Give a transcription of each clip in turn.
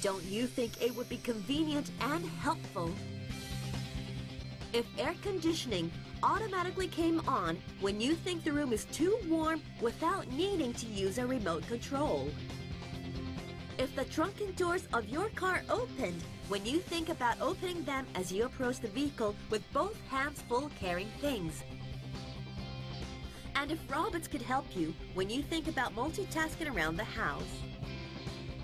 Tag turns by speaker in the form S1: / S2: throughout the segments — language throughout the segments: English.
S1: Don't you think it would be convenient and helpful if air conditioning automatically came on when you think the room is too warm without needing to use a remote control? If the trunking doors of your car opened when you think about opening them as you approach the vehicle with both hands full carrying things? And if robots could help you when you think about multitasking around the house?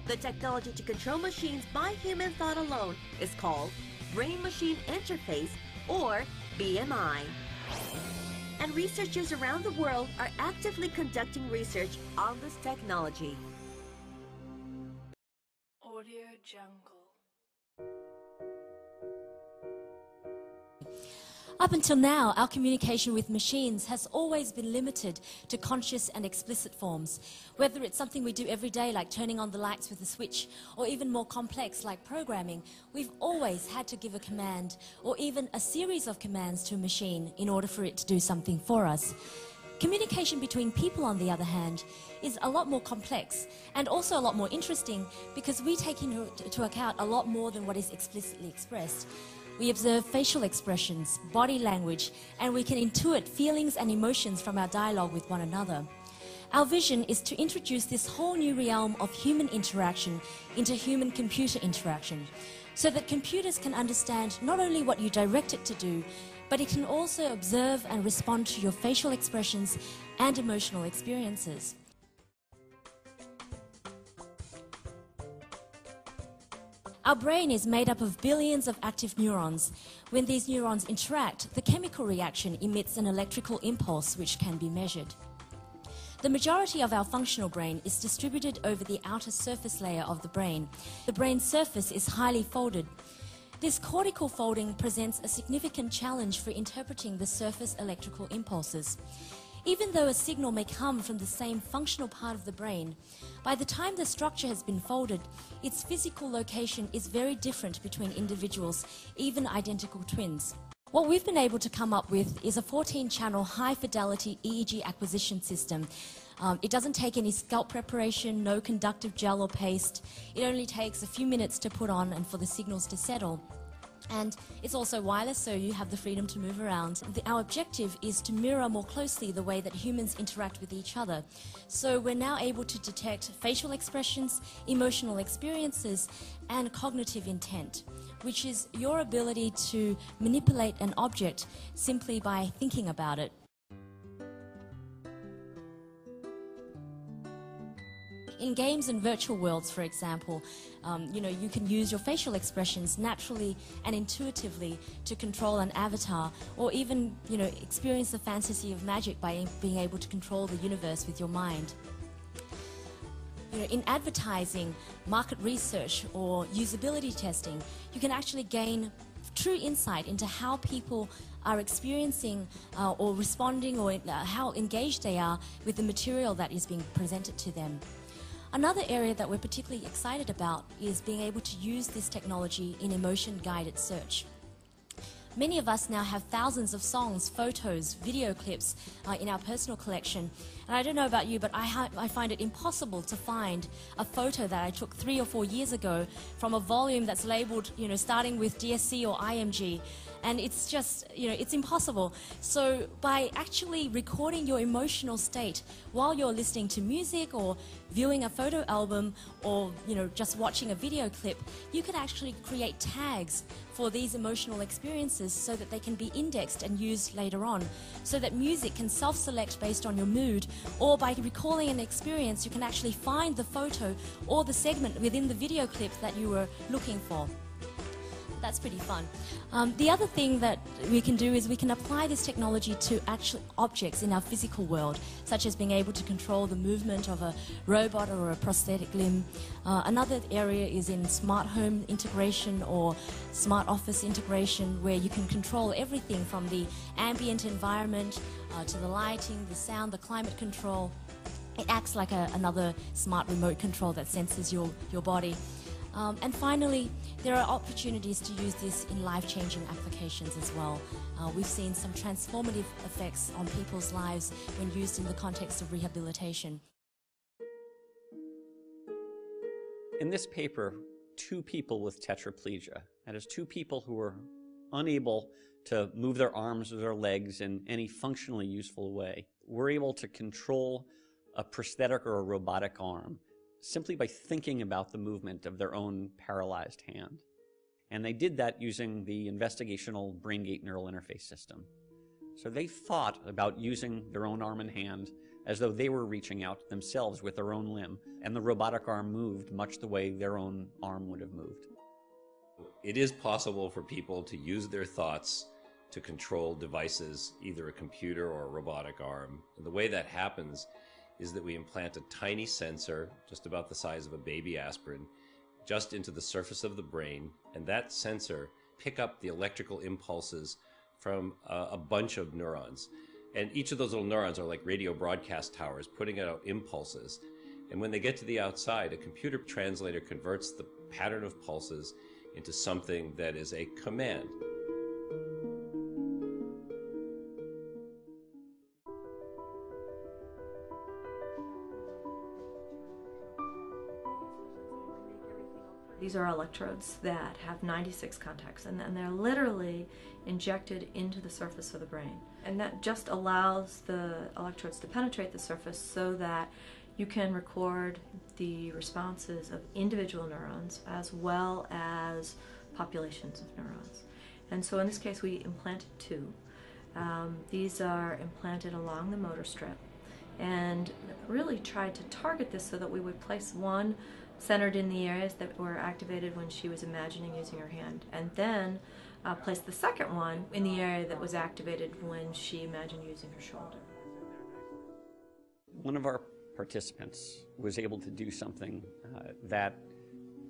S1: The technology to control machines by human thought alone is called Brain-Machine Interface, or BMI. And researchers around the world are actively conducting research on this technology.
S2: Audio Jungle.
S3: Up until now, our communication with machines has always been limited to conscious and explicit forms. Whether it's something we do every day, like turning on the lights with a switch, or even more complex, like programming, we've always had to give a command, or even a series of commands to a machine in order for it to do something for us. Communication between people, on the other hand, is a lot more complex and also a lot more interesting because we take into account a lot more than what is explicitly expressed. We observe facial expressions, body language, and we can intuit feelings and emotions from our dialogue with one another. Our vision is to introduce this whole new realm of human interaction into human-computer interaction, so that computers can understand not only what you direct it to do, but it can also observe and respond to your facial expressions and emotional experiences. Our brain is made up of billions of active neurons. When these neurons interact, the chemical reaction emits an electrical impulse which can be measured. The majority of our functional brain is distributed over the outer surface layer of the brain. The brain's surface is highly folded. This cortical folding presents a significant challenge for interpreting the surface electrical impulses. Even though a signal may come from the same functional part of the brain, by the time the structure has been folded, its physical location is very different between individuals, even identical twins. What we've been able to come up with is a 14-channel high-fidelity EEG acquisition system. It doesn't take any scalp preparation, no conductive gel or paste. It only takes a few minutes to put on and for the signals to settle. And it's also wireless, so you have the freedom to move around. Our objective is to mirror more closely the way that humans interact with each other. So we're now able to detect facial expressions, emotional experiences, and cognitive intent, which is your ability to manipulate an object simply by thinking about it. In games and virtual worlds, for example, you can use your facial expressions naturally and intuitively to control an avatar, or even, experience the fantasy of magic by being able to control the universe with your mind. In advertising, market research, or usability testing, you can actually gain true insight into how people are experiencing or responding, or how engaged they are with the material that is being presented to them. Another area that we're particularly excited about is being able to use this technology in emotion-guided search. Many of us now have thousands of songs, photos, video clips in our personal collection. And I don't know about you, but I find it impossible to find a photo that I took 3 or 4 years ago from a volume that's labeled, starting with DSC or IMG. And it's just, it's impossible. So by actually recording your emotional state while you're listening to music or viewing a photo album or, just watching a video clip, you can actually create tags for these emotional experiences so that they can be indexed and used later on, so that music can self-select based on your mood, or by recalling an experience, you can actually find the photo or the segment within the video clip that you were looking for. That's pretty fun. The other thing that we can do is we can apply this technology to actual objects in our physical world, such as being able to control the movement of a robot or a prosthetic limb. Another area is in smart home integration or smart office integration, where you can control everything from the ambient environment to the lighting, the sound, the climate control. It acts like another smart remote control that senses your body. And finally, there are opportunities to use this in life-changing applications as well. We've seen some transformative effects on people's lives when used in the context of rehabilitation.
S4: In this paper, two people with tetraplegia. That is, two people who were unable to move their arms or their legs in any functionally useful way, were able to control a prosthetic or a robotic arm simply by thinking about the movement of their own paralyzed hand. And they did that using the investigational brain-gate neural interface system. So they thought about using their own arm and hand as though they were reaching out themselves with their own limb, and the robotic arm moved much the way their own arm would have moved.
S5: It is possible for people to use their thoughts to control devices, either a computer or a robotic arm. And the way that happens is that we implant a tiny sensor, just about the size of a baby aspirin, just into the surface of the brain, and that sensor pick up the electrical impulses from a bunch of neurons. And each of those little neurons are like radio broadcast towers putting out impulses. And when they get to the outside, a computer translator converts the pattern of pulses into something that is a command.
S6: These are electrodes that have 96 contacts, and they're literally injected into the surface of the brain. And that just allows the electrodes to penetrate the surface so that you can record the responses of individual neurons as well as populations of neurons. And so in this case we implanted two. These are implanted along the motor strip, and really tried to target this so that we would place one centered in the areas that were activated when she was imagining using her hand, and then place the second one in the area that was activated when she imagined using her shoulder.
S4: One of our participants was able to do something that,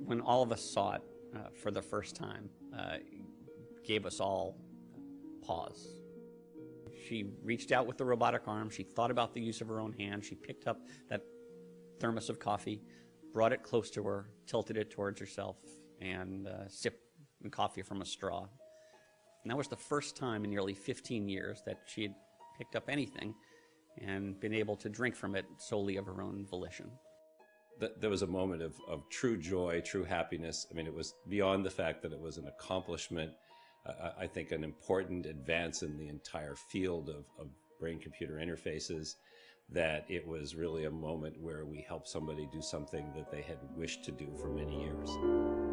S4: when all of us saw it for the first time, gave us all pause. She reached out with the robotic arm, she thought about the use of her own hand, she picked up that thermos of coffee, brought it close to her, tilted it towards herself, and sipped the coffee from a straw. And that was the first time in nearly 15 years that she had picked up anything and been able to drink from it solely of her own volition.
S5: There was a moment of true joy, true happiness. I mean, it was beyond the fact that it was an accomplishment, I think an important advance in the entire field of brain-computer interfaces, that it was really a moment where we helped somebody do something that they had wished to do for many years.